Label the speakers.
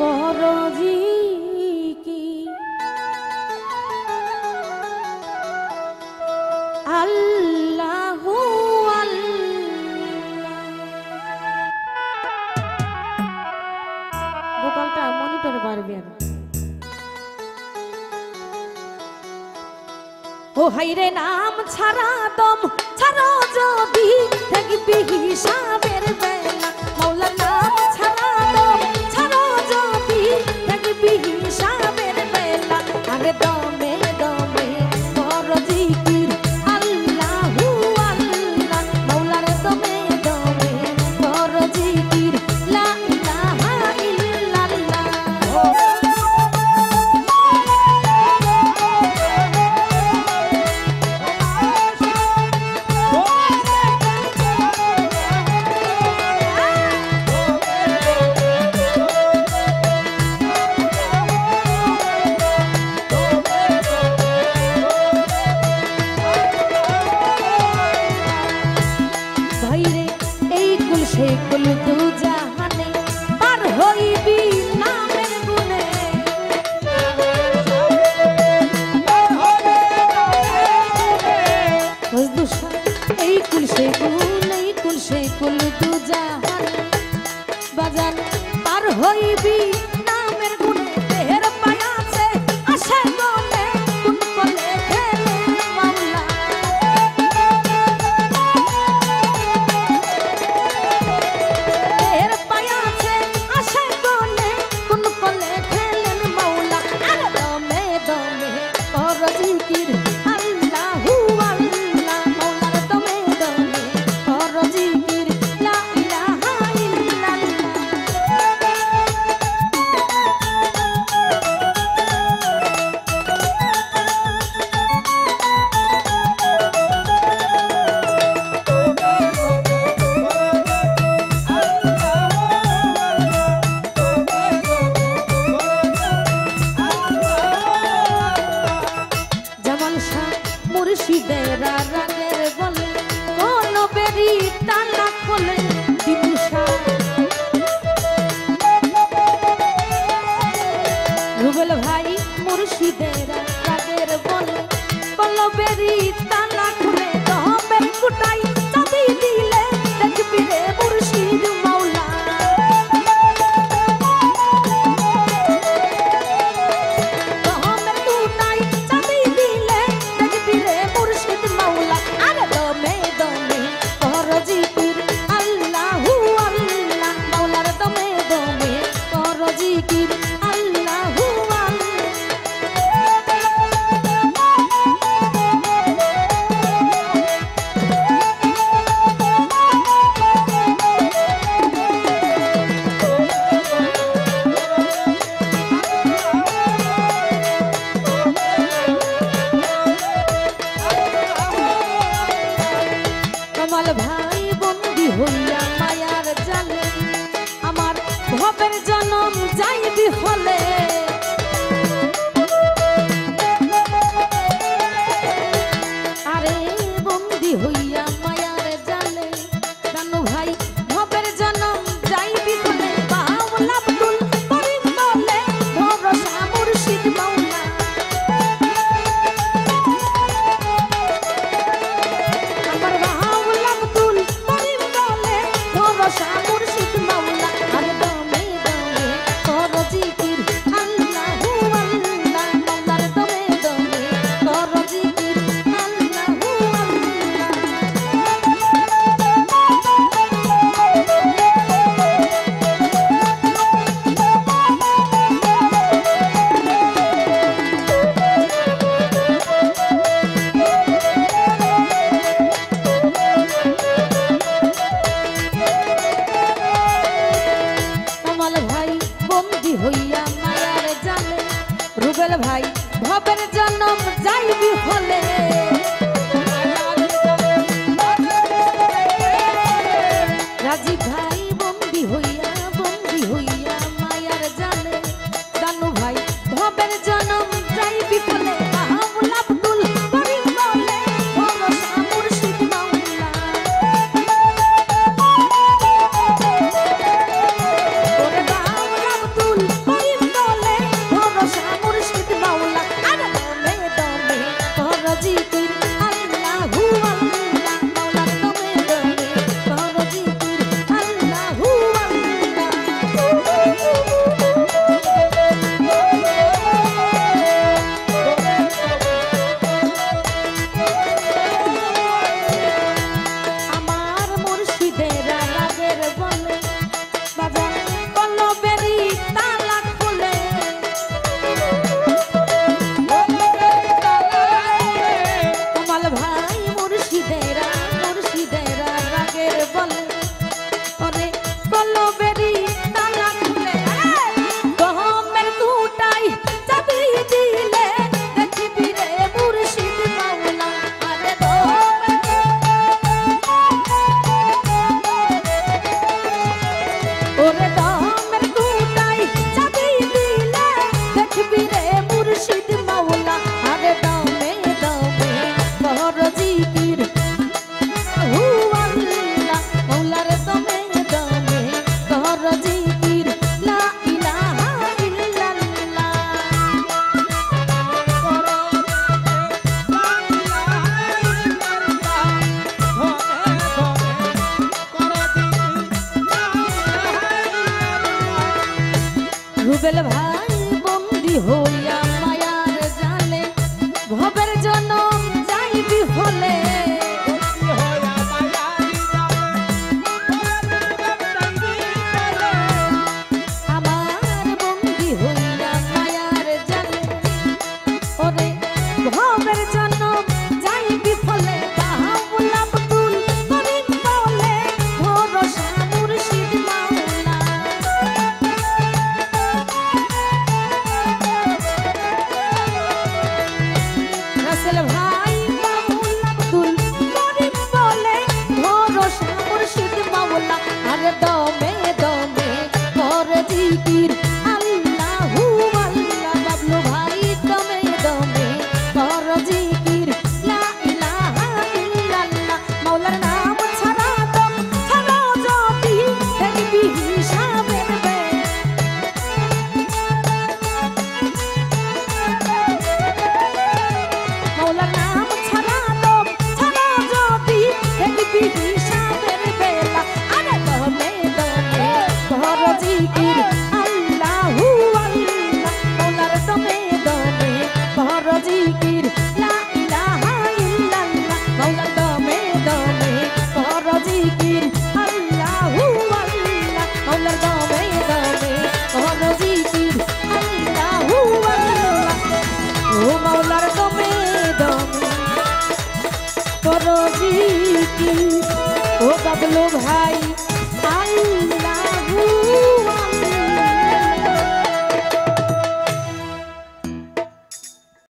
Speaker 1: পরজি কি আল্লাহু আল্লাহ। ভোকালটা মনিটরে পারবেন। ও হাইরে নাম ছাড়া দম ছাড়া যদি থাকবি হিসাবের বেলা, মাওলা নাম ছাড়া দম ছাড়া যদি থাকবি হিসাবের বেলা, আরে দমে দমে কর জিকির আল্লাহু আল্লাহ, মাওলার দমে দমে কর জিকির লা ইলাহা ইল্লাল্লাহ। কুল তু জাহানে পার হইবি নামের গুণে, এই কুল সে কুল এই কুল সে কুল তু জাহানে বাজান পার হইবি নামের গুণে, দেহের পায়াছে আসে গলে কোন কলে খেলে মাওলা, মুর্শিদেরা রাগের বলে কোন বেরি টানা খোলে দিবুসা, রুবেল ভাই মুর্শিদেরা রাগের বলে কোন বেরি টানা খোলে, দমের কুটাই চাবি দিলে দেখবি রে মুর্শিদ মাওলা, দমের কুটাই চাবি দিলে দেখবি রে মুর্শিদ মাওলা, আরে দমে দমে কর জিকির আল্লাহু আল্লাহ, মাওলার দমে দমে কর জিকির আল্লাহু কামাল ভাই বন্দি হইয়া মায়ার জালে, আমার ভবের জনম যাইবি হলে, আরে বন্দি হইয়া মায়ার জালে জানু ভাই ভবের জনম যাইবি হলে, বাউল আব্দুল করিম বলে ভরসা মুর্শিদ মাওলা, আমার বাউল আব্দুল করিম বলে ভরসা মুর্শিদ মাওলা, আরে দমে দমে কর জিকির আল্লাহু আল্লাহ, মাওলার দমে দমে কর জিকির আল্লাহু কামাল ভাই বন্দি হইয়া মায়ার জালে, রুবেল ভাই ভবের জনম যাইবি হলে, রাজীব ভাই বন্দি হইয়া মায়ার জালে, জানু ভাই ভবের জনম যাইবি হলে, বাউল আব্দুল করিম বলে ভরসা মুর্শিদ মাওলা, ওরে বাউল আব্দুল রুবেল ভাই বন্দি হইয়া মায়ার জালে ভবের জন্য যাইবি হলে আমার বন্দি হইয়া মায়ার জালে ওরে ভবের জন্য যাইবি ফলে বাউল আব্দুল করিম বলে ভরসা মুর্শিদ মাওলা রাসেল ভাই বাউল আব্দুল করিম বলে ভরসা মুর্শিদ মাওলা আরে দমে দমে করে জিকির আল্লাহু আল্লাহ বাবলু ভাই দমে দমে কর জিকির লা ইলাহা ইল্লাল্লাহ মাওলার নাম ছাড়া দম ছাড়া যদি দেখবি হিসাবের বেলা মাওলার নাম ছাড়া দম ছাড়া যদি দেখবি হিসাবের বেলা আরে দমে দমে কর জিকির আল্লাহু আল্লাহ মাওলার দমে দমে কর জিকির লা ইলাহা ইল্লাল্লাহ মাওলার দমে দমে কর জিকির আল্লাহু আল্লাহ মাওলার দমে দমে কর জিকির আল্লাহু আল্লাহ ও মাওলার দমে দমে কর জিকির ও বাবলু ভাই আল্লাহ